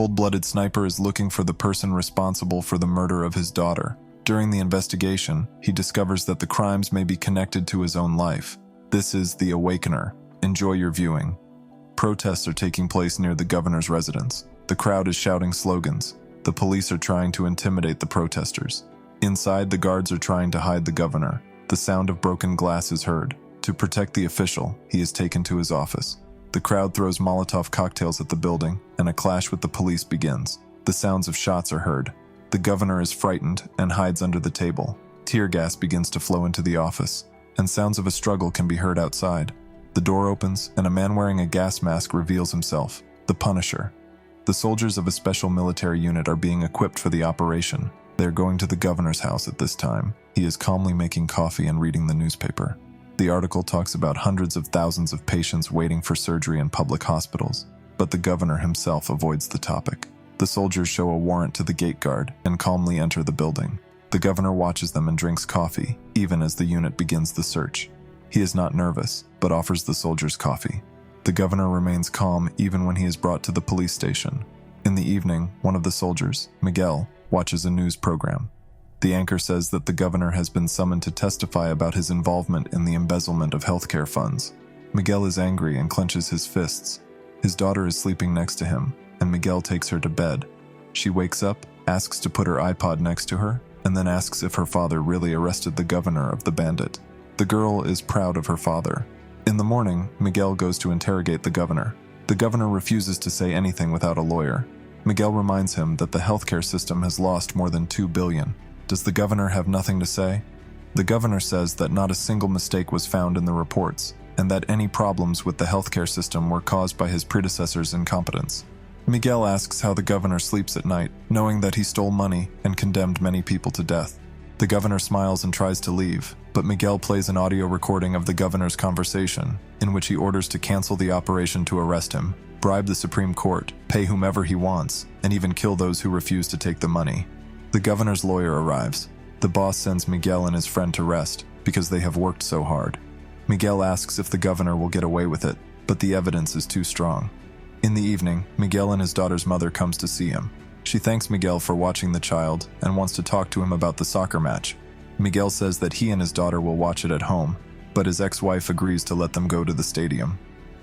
cold-blooded sniper is looking for the person responsible for the murder of his daughter. During the investigation, he discovers that the crimes may be connected to his own life. This is The Awakener. Enjoy your viewing. Protests are taking place near the governor's residence. The crowd is shouting slogans. The police are trying to intimidate the protesters. Inside, the guards are trying to hide the governor. The sound of broken glass is heard. To protect the official, he is taken to his office. The crowd throws Molotov cocktails at the building, and a clash with the police begins. The sounds of shots are heard. The governor is frightened and hides under the table. Tear gas begins to flow into the office, and sounds of a struggle can be heard outside. The door opens, and a man wearing a gas mask reveals himself, the Punisher. The soldiers of a special military unit are being equipped for the operation. They are going to the governor's house at this time. He is calmly making coffee and reading the newspaper. The article talks about hundreds of thousands of patients waiting for surgery in public hospitals, but the governor himself avoids the topic. The soldiers show a warrant to the gate guard and calmly enter the building. The governor watches them and drinks coffee, even as the unit begins the search. He is not nervous, but offers the soldiers coffee. The governor remains calm even when he is brought to the police station. In the evening, one of the soldiers, Miguel, watches a news program. The anchor says that the governor has been summoned to testify about his involvement in the embezzlement of healthcare funds. Miguel is angry and clenches his fists. His daughter is sleeping next to him, and Miguel takes her to bed. She wakes up, asks to put her iPod next to her, and then asks if her father really arrested the governor of the bandit. The girl is proud of her father. In the morning, Miguel goes to interrogate the governor. The governor refuses to say anything without a lawyer. Miguel reminds him that the healthcare system has lost more than $2 billion. Does the governor have nothing to say? The governor says that not a single mistake was found in the reports, and that any problems with the healthcare system were caused by his predecessor's incompetence. Miguel asks how the governor sleeps at night, knowing that he stole money and condemned many people to death. The governor smiles and tries to leave, but Miguel plays an audio recording of the governor's conversation, in which he orders to cancel the operation to arrest him, bribe the Supreme Court, pay whomever he wants, and even kill those who refuse to take the money. The governor's lawyer arrives. The boss sends Miguel and his friend to rest because they have worked so hard. Miguel asks if the governor will get away with it, but the evidence is too strong. In the evening, Miguel and his daughter's mother comes to see him. She thanks Miguel for watching the child and wants to talk to him about the soccer match. Miguel says that he and his daughter will watch it at home, but his ex-wife agrees to let them go to the stadium.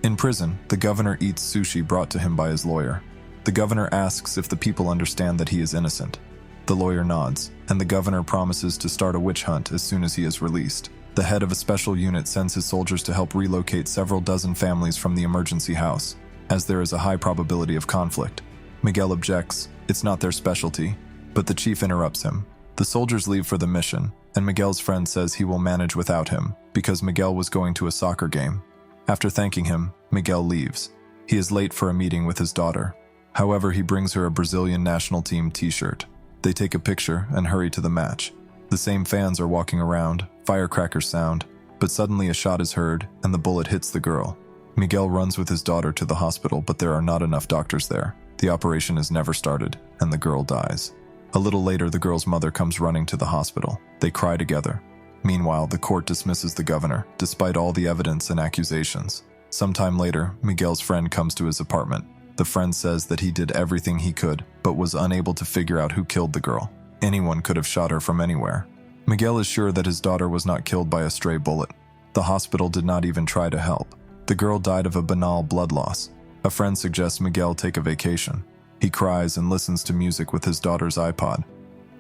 In prison, the governor eats sushi brought to him by his lawyer. The governor asks if the people understand that he is innocent. The lawyer nods, and the governor promises to start a witch hunt as soon as he is released. The head of a special unit sends his soldiers to help relocate several dozen families from the emergency house, as there is a high probability of conflict. Miguel objects. It's not their specialty, but the chief interrupts him. The soldiers leave for the mission, and Miguel's friend says he will manage without him because Miguel was going to a soccer game. After thanking him, Miguel leaves. He is late for a meeting with his daughter. However, he brings her a Brazilian national team t-shirt. They take a picture and hurry to the match. The same fans are walking around, firecrackers sound, but suddenly a shot is heard and the bullet hits the girl. Miguel runs with his daughter to the hospital, but there are not enough doctors there. The operation is never started, and the girl dies. A little later, the girl's mother comes running to the hospital. They cry together. Meanwhile, the court dismisses the governor, despite all the evidence and accusations. Sometime later, Miguel's friend comes to his apartment. The friend says that he did everything he could, but was unable to figure out who killed the girl. Anyone could have shot her from anywhere. Miguel is sure that his daughter was not killed by a stray bullet. The hospital did not even try to help. The girl died of a banal blood loss. A friend suggests Miguel take a vacation. He cries and listens to music with his daughter's iPod.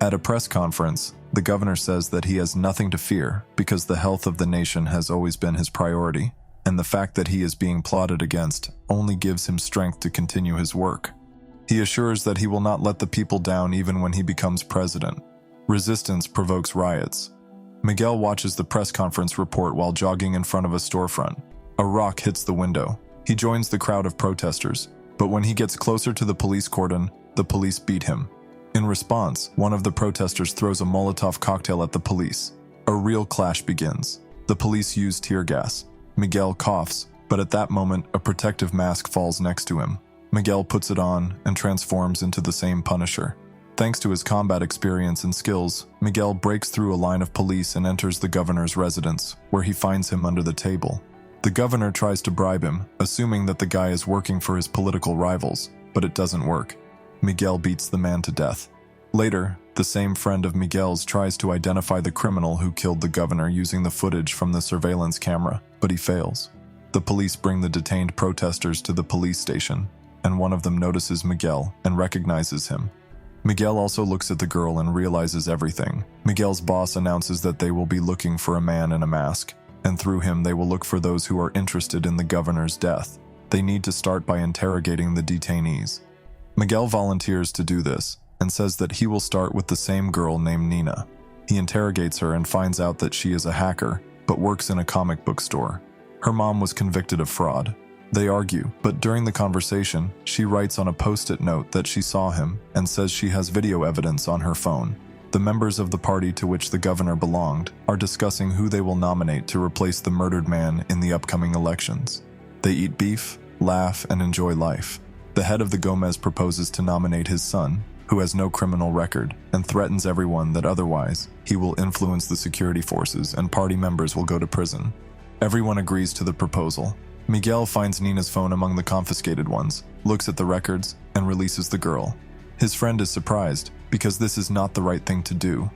At a press conference, the governor says that he has nothing to fear because the health of the nation has always been his priority, and the fact that he is being plotted against only gives him strength to continue his work. He assures that he will not let the people down even when he becomes president. Resistance provokes riots. Miguel watches the press conference report while jogging in front of a storefront. A rock hits the window. He joins the crowd of protesters, but when he gets closer to the police cordon, the police beat him. In response, one of the protesters throws a Molotov cocktail at the police. A real clash begins. The police use tear gas. Miguel coughs, but at that moment, a protective mask falls next to him. Miguel puts it on and transforms into the same Punisher. Thanks to his combat experience and skills, Miguel breaks through a line of police and enters the governor's residence, where he finds him under the table. The governor tries to bribe him, assuming that the guy is working for his political rivals, but it doesn't work. Miguel beats the man to death. Later, the same friend of Miguel's tries to identify the criminal who killed the governor using the footage from the surveillance camera, but he fails. The police bring the detained protesters to the police station, and one of them notices Miguel and recognizes him. Miguel also looks at the girl and realizes everything. Miguel's boss announces that they will be looking for a man in a mask, and through him they will look for those who are interested in the governor's death. They need to start by interrogating the detainees. Miguel volunteers to do this, and says that he will start with the same girl named Nina. He interrogates her and finds out that she is a hacker, but works in a comic book store. Her mom was convicted of fraud. They argue, but during the conversation, she writes on a post-it note that she saw him and says she has video evidence on her phone. The members of the party to which the governor belonged are discussing who they will nominate to replace the murdered man in the upcoming elections. They eat beef, laugh, and enjoy life. The head of the Gomez proposes to nominate his son, who has no criminal record, and threatens everyone that otherwise he will influence the security forces and party members will go to prison. Everyone agrees to the proposal. Miguel finds Nina's phone among the confiscated ones, looks at the records, and releases the girl. His friend is surprised, because this is not the right thing to do.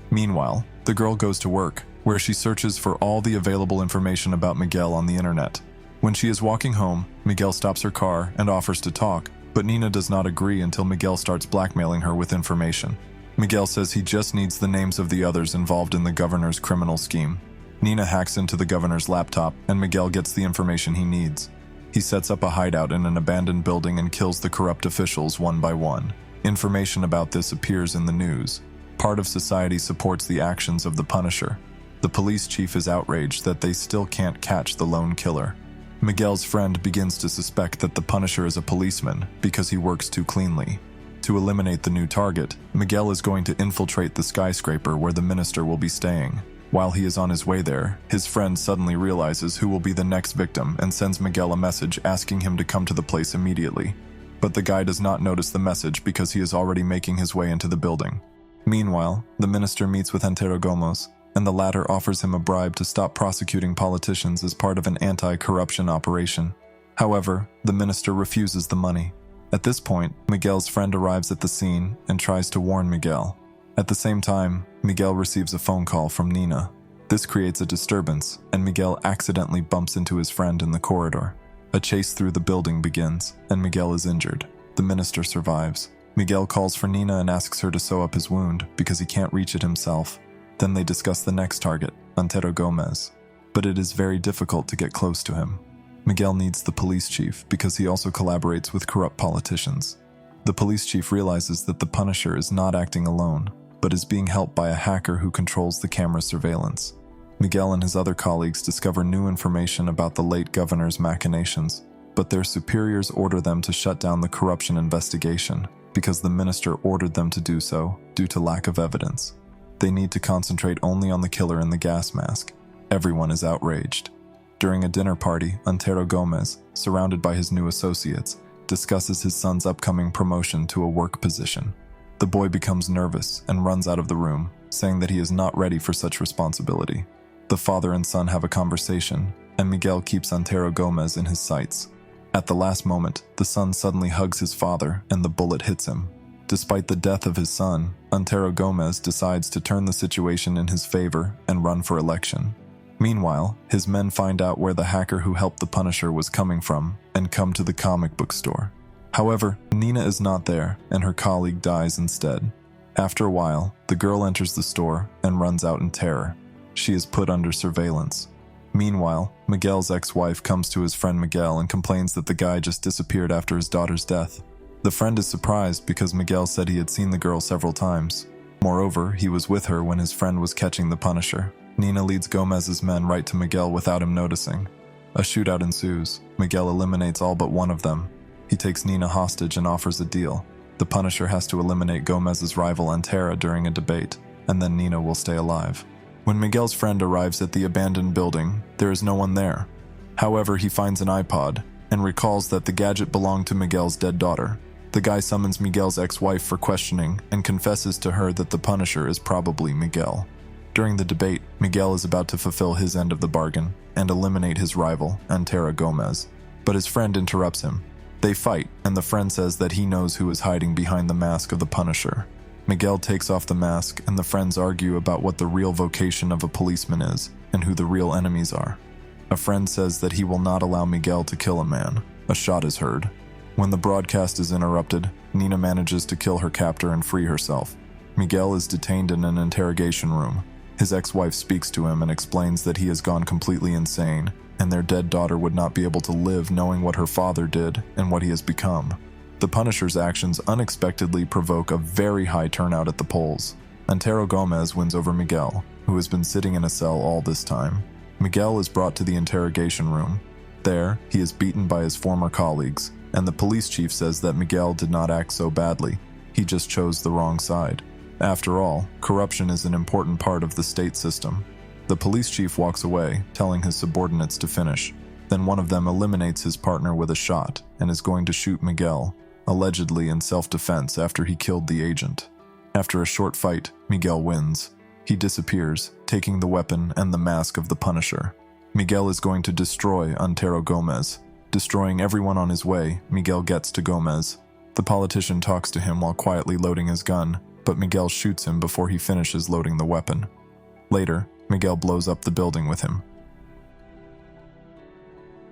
Meanwhile, the girl goes to work, where she searches for all the available information about Miguel on the internet. When she is walking home, Miguel stops her car and offers to talk, but Nina does not agree until Miguel starts blackmailing her with information. Miguel says he just needs the names of the others involved in the governor's criminal scheme. Nina hacks into the governor's laptop, and Miguel gets the information he needs. He sets up a hideout in an abandoned building and kills the corrupt officials one by one. Information about this appears in the news. Part of society supports the actions of the Punisher. The police chief is outraged that they still can't catch the lone killer. Miguel's friend begins to suspect that the Punisher is a policeman because he works too cleanly. To eliminate the new target, Miguel is going to infiltrate the skyscraper where the minister will be staying. While he is on his way there, his friend suddenly realizes who will be the next victim and sends Miguel a message asking him to come to the place immediately. But the guy does not notice the message because he is already making his way into the building. Meanwhile, the minister meets with Antero Gomez, and the latter offers him a bribe to stop prosecuting politicians as part of an anti-corruption operation. However, the minister refuses the money. At this point, Miguel's friend arrives at the scene and tries to warn Miguel. At the same time, Miguel receives a phone call from Nina. This creates a disturbance, and Miguel accidentally bumps into his friend in the corridor. A chase through the building begins, and Miguel is injured. The minister survives. Miguel calls for Nina and asks her to sew up his wound because he can't reach it himself. Then they discuss the next target, Antero Gomez. But it is very difficult to get close to him. Miguel needs the police chief because he also collaborates with corrupt politicians. The police chief realizes that the Punisher is not acting alone, but is being helped by a hacker who controls the camera's surveillance. Miguel and his other colleagues discover new information about the late governor's machinations, but their superiors order them to shut down the corruption investigation because the minister ordered them to do so due to lack of evidence. They need to concentrate only on the killer in the gas mask. Everyone is outraged. During a dinner party, Antero Gomez, surrounded by his new associates, discusses his son's upcoming promotion to a work position. The boy becomes nervous and runs out of the room, saying that he is not ready for such responsibility. The father and son have a conversation, and Miguel keeps Antero Gomez in his sights. At the last moment, the son suddenly hugs his father and the bullet hits him. Despite the death of his son, Antero Gomez decides to turn the situation in his favor and run for election. Meanwhile, his men find out where the hacker who helped the Punisher was coming from and come to the comic book store. However, Nina is not there, and her colleague dies instead. After a while, the girl enters the store and runs out in terror. She is put under surveillance. Meanwhile, Miguel's ex-wife comes to his friend Miguel and complains that the guy just disappeared after his daughter's death. The friend is surprised because Miguel said he had seen the girl several times. Moreover, he was with her when his friend was catching the Punisher. Nina leads Gomez's men right to Miguel without him noticing. A shootout ensues. Miguel eliminates all but one of them. He takes Nina hostage and offers a deal. The Punisher has to eliminate Gomez's rival Antera during a debate, and then Nina will stay alive. When Miguel's friend arrives at the abandoned building, there is no one there. However, he finds an iPod and recalls that the gadget belonged to Miguel's dead daughter. The guy summons Miguel's ex-wife for questioning and confesses to her that the Punisher is probably Miguel. During the debate, Miguel is about to fulfill his end of the bargain and eliminate his rival, Antero Gomez. But his friend interrupts him. They fight, and the friend says that he knows who is hiding behind the mask of the Punisher. Miguel takes off the mask, and the friends argue about what the real vocation of a policeman is and who the real enemies are. A friend says that he will not allow Miguel to kill a man. A shot is heard. When the broadcast is interrupted, Nina manages to kill her captor and free herself. Miguel is detained in an interrogation room. His ex-wife speaks to him and explains that he has gone completely insane, and their dead daughter would not be able to live knowing what her father did and what he has become. The Punisher's actions unexpectedly provoke a very high turnout at the polls. Antero Gomez wins over Miguel, who has been sitting in a cell all this time. Miguel is brought to the interrogation room. There, he is beaten by his former colleagues, and the police chief says that Miguel did not act so badly. He just chose the wrong side. After all, corruption is an important part of the state system. The police chief walks away, telling his subordinates to finish. Then one of them eliminates his partner with a shot and is going to shoot Miguel, allegedly in self-defense after he killed the agent. After a short fight, Miguel wins. He disappears, taking the weapon and the mask of the Punisher. Miguel is going to destroy Antero Gomez. Destroying everyone on his way, Miguel gets to Gomez. The politician talks to him while quietly loading his gun, but Miguel shoots him before he finishes loading the weapon. Later, Miguel blows up the building with him,